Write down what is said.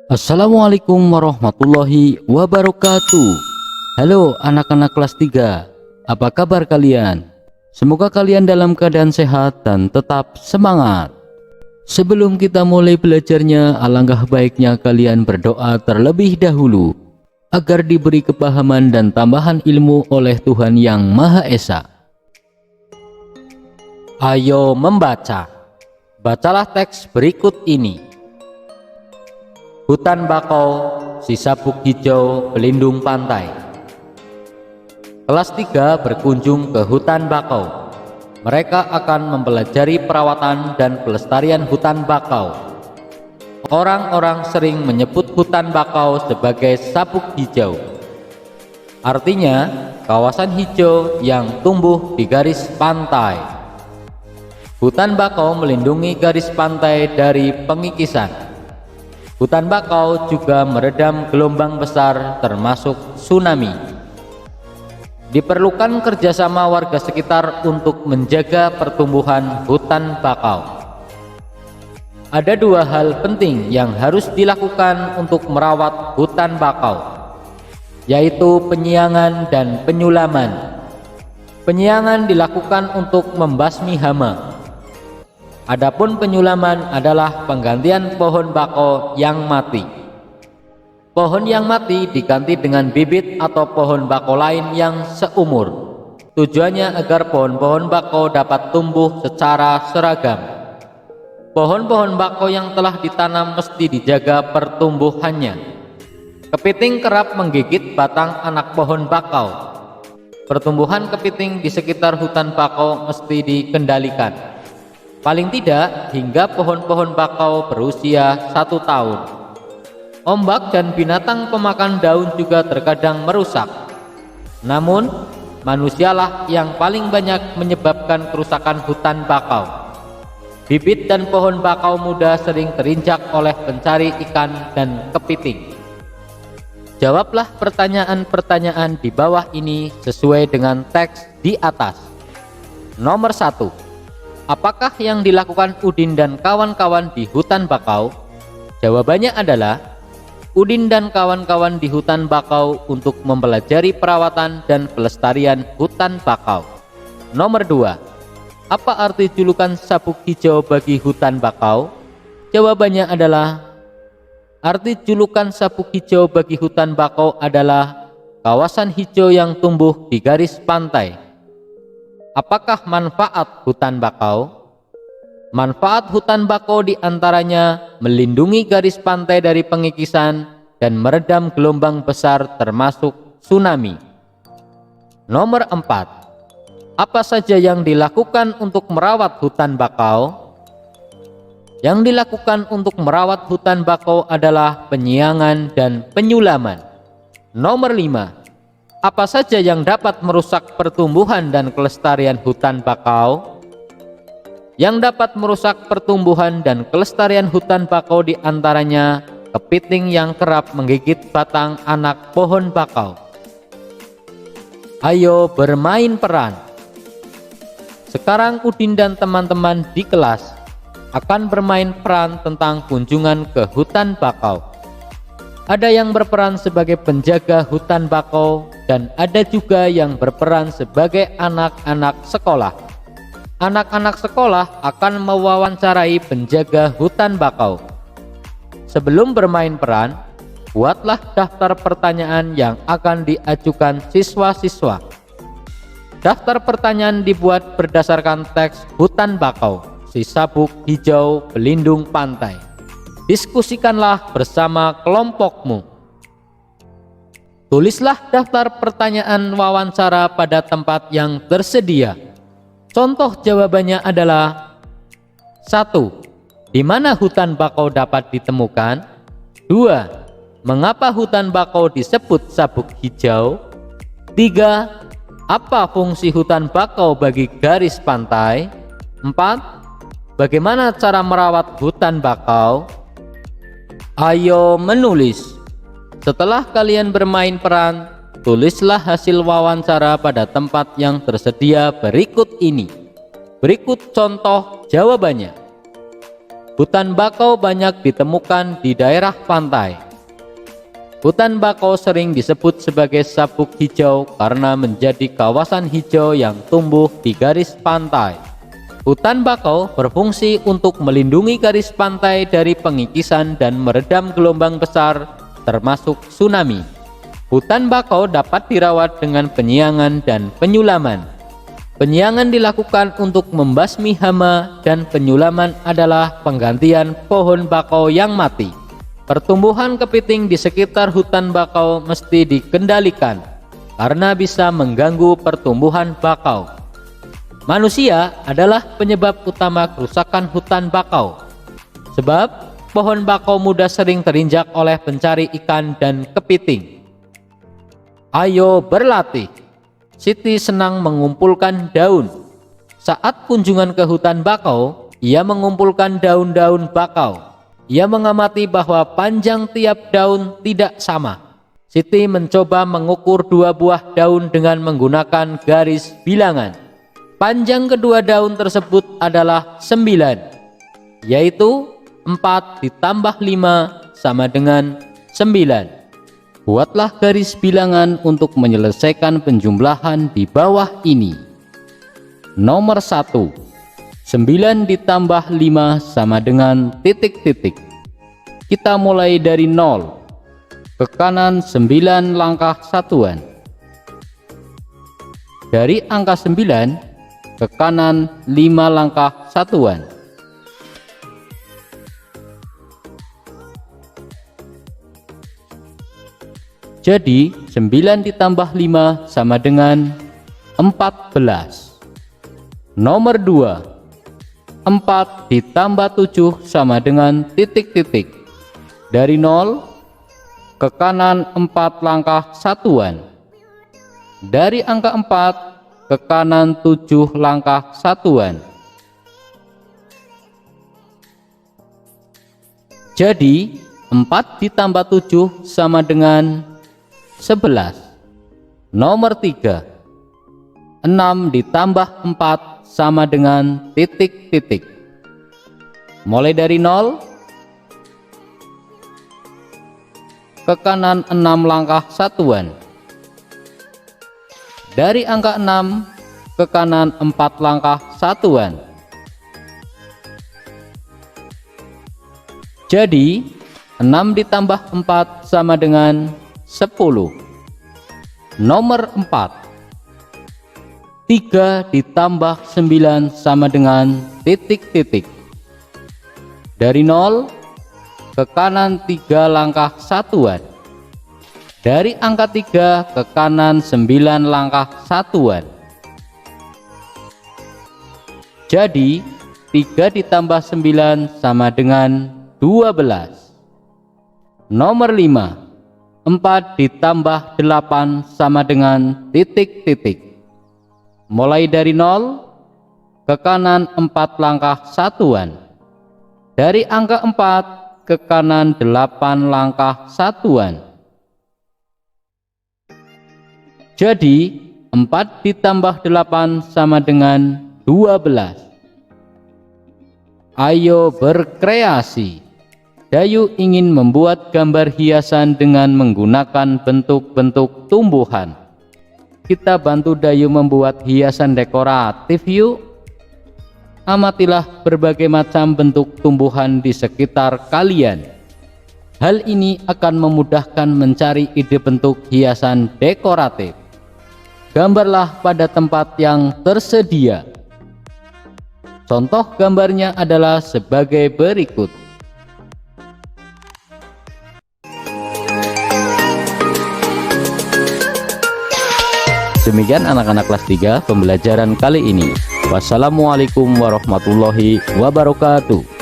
Assalamualaikum warahmatullahi wabarakatuh. Halo anak-anak kelas 3, apa kabar kalian? Semoga kalian dalam keadaan sehat dan tetap semangat. Sebelum kita mulai belajarnya, alangkah baiknya kalian berdoa terlebih dahulu agar diberi kepahaman dan tambahan ilmu oleh Tuhan Yang Maha Esa. Ayo membaca. Bacalah teks berikut ini. Hutan bakau, si sabuk hijau pelindung pantai. Kelas 3 berkunjung ke hutan bakau. Mereka akan mempelajari perawatan dan pelestarian hutan bakau. Orang-orang sering menyebut hutan bakau sebagai sabuk hijau. Artinya, kawasan hijau yang tumbuh di garis pantai. Hutan bakau melindungi garis pantai dari pengikisan. Hutan bakau juga meredam gelombang besar termasuk tsunami. Diperlukan kerjasama warga sekitar untuk menjaga pertumbuhan hutan bakau. Ada dua hal penting yang harus dilakukan untuk merawat hutan bakau, yaitu penyiangan dan penyulaman. Penyiangan dilakukan untuk membasmi hama. Adapun penyulaman adalah penggantian pohon bakau yang mati. Pohon yang mati diganti dengan bibit atau pohon bakau lain yang seumur. Tujuannya agar pohon-pohon bakau dapat tumbuh secara seragam. Pohon-pohon bakau yang telah ditanam mesti dijaga pertumbuhannya. Kepiting kerap menggigit batang anak pohon bakau. Pertumbuhan kepiting di sekitar hutan bakau mesti dikendalikan. Paling tidak hingga pohon-pohon bakau berusia 1 tahun. Ombak dan binatang pemakan daun juga terkadang merusak. Namun, manusialah yang paling banyak menyebabkan kerusakan hutan bakau. Bibit dan pohon bakau muda sering terinjak oleh pencari ikan dan kepiting. Jawablah pertanyaan-pertanyaan di bawah ini sesuai dengan teks di atas. Nomor 1. Apakah yang dilakukan Udin dan kawan-kawan di hutan bakau? Jawabannya adalah Udin dan kawan-kawan di hutan bakau untuk mempelajari perawatan dan pelestarian hutan bakau. Nomor 2. Apa arti julukan sabuk hijau bagi hutan bakau? Jawabannya adalah arti julukan sabuk hijau bagi hutan bakau adalah kawasan hijau yang tumbuh di garis pantai. Apakah manfaat hutan bakau? Manfaat hutan bakau diantaranya melindungi garis pantai dari pengikisan dan meredam gelombang besar termasuk tsunami. Nomor 4. Apa saja yang dilakukan untuk merawat hutan bakau? Yang dilakukan untuk merawat hutan bakau adalah penyiangan dan penyulaman. Nomor 5. Apa saja yang dapat merusak pertumbuhan dan kelestarian hutan bakau? Yang dapat merusak pertumbuhan dan kelestarian hutan bakau diantaranya kepiting yang kerap menggigit batang anak pohon bakau. Ayo bermain peran. Sekarang Udin dan teman-teman di kelas akan bermain peran tentang kunjungan ke hutan bakau. Ada yang berperan sebagai penjaga hutan bakau dan ada juga yang berperan sebagai anak-anak sekolah. Anak-anak sekolah akan mewawancarai penjaga hutan bakau. Sebelum bermain peran, buatlah daftar pertanyaan yang akan diajukan siswa-siswa. Daftar pertanyaan dibuat berdasarkan teks hutan bakau, si sabuk hijau pelindung pantai. Diskusikanlah bersama kelompokmu. Tulislah daftar pertanyaan wawancara pada tempat yang tersedia. Contoh jawabannya adalah 1. Di mana hutan bakau dapat ditemukan? 2. Mengapa hutan bakau disebut sabuk hijau? 3. Apa fungsi hutan bakau bagi garis pantai? 4. Bagaimana cara merawat hutan bakau? Ayo menulis. Setelah kalian bermain peran, tulislah hasil wawancara pada tempat yang tersedia berikut ini. Berikut contoh jawabannya. Hutan bakau banyak ditemukan di daerah pantai. Hutan bakau sering disebut sebagai sabuk hijau karena menjadi kawasan hijau yang tumbuh di garis pantai. Hutan bakau berfungsi untuk melindungi garis pantai dari pengikisan dan meredam gelombang besar, termasuk tsunami. Hutan bakau dapat dirawat dengan penyiangan dan penyulaman. Penyiangan dilakukan untuk membasmi hama dan penyulaman adalah penggantian pohon bakau yang mati. Pertumbuhan kepiting di sekitar hutan bakau mesti dikendalikan karena bisa mengganggu pertumbuhan bakau. Manusia adalah penyebab utama kerusakan hutan bakau, sebab pohon bakau muda sering terinjak oleh pencari ikan dan kepiting. Ayo berlatih. Siti senang mengumpulkan daun. Saat kunjungan ke hutan bakau, ia mengumpulkan daun-daun bakau. Ia mengamati bahwa panjang tiap daun tidak sama. Siti mencoba mengukur 2 buah daun dengan menggunakan garis bilangan. Panjang kedua daun tersebut adalah 9, yaitu 4 ditambah 5 sama dengan 9. Buatlah garis bilangan untuk menyelesaikan penjumlahan di bawah ini. Nomor 1, 9 ditambah 5 sama dengan titik-titik. Kita mulai dari 0. Ke kanan 9 langkah satuan. Dari angka 9 ke kanan 5 langkah satuan. Jadi 9 ditambah 5 sama dengan 14. Nomor 2, 4 ditambah 7 sama dengan titik-titik. Dari 0 ke kanan 4 langkah satuan. Dari angka 4 ke kanan 7 langkah satuan. Jadi 4 ditambah 7 sama dengan 11. Nomor 3, 6 ditambah 4 sama dengan titik-titik. Mulai dari 0 ke kanan 6 langkah satuan. Dari angka 6 ke kanan 4 langkah satuan. Jadi 6 ditambah 4 sama dengan 10. Nomor 4, 3 ditambah 9 sama dengan titik-titik. Dari 0 ke kanan 3 langkah satuan. Dari angka 3 ke kanan 9 langkah satuan. Jadi 3 ditambah 9 sama dengan 12. Nomor 5, 4 ditambah 8 sama dengan titik-titik. Mulai dari 0 ke kanan 4 langkah satuan. Dari angka 4 ke kanan 8 langkah satuan. Jadi 4 ditambah 8 sama dengan 12. Ayo berkreasi. Dayu ingin membuat gambar hiasan dengan menggunakan bentuk-bentuk tumbuhan. Kita bantu Dayu membuat hiasan dekoratif yuk. Amatilah berbagai macam bentuk tumbuhan di sekitar kalian. Hal ini akan memudahkan mencari ide bentuk hiasan dekoratif. Gambarlah pada tempat yang tersedia. Contoh gambarnya adalah sebagai berikut. Demikian anak-anak kelas 3 pembelajaran kali ini. Wassalamualaikum warahmatullahi wabarakatuh.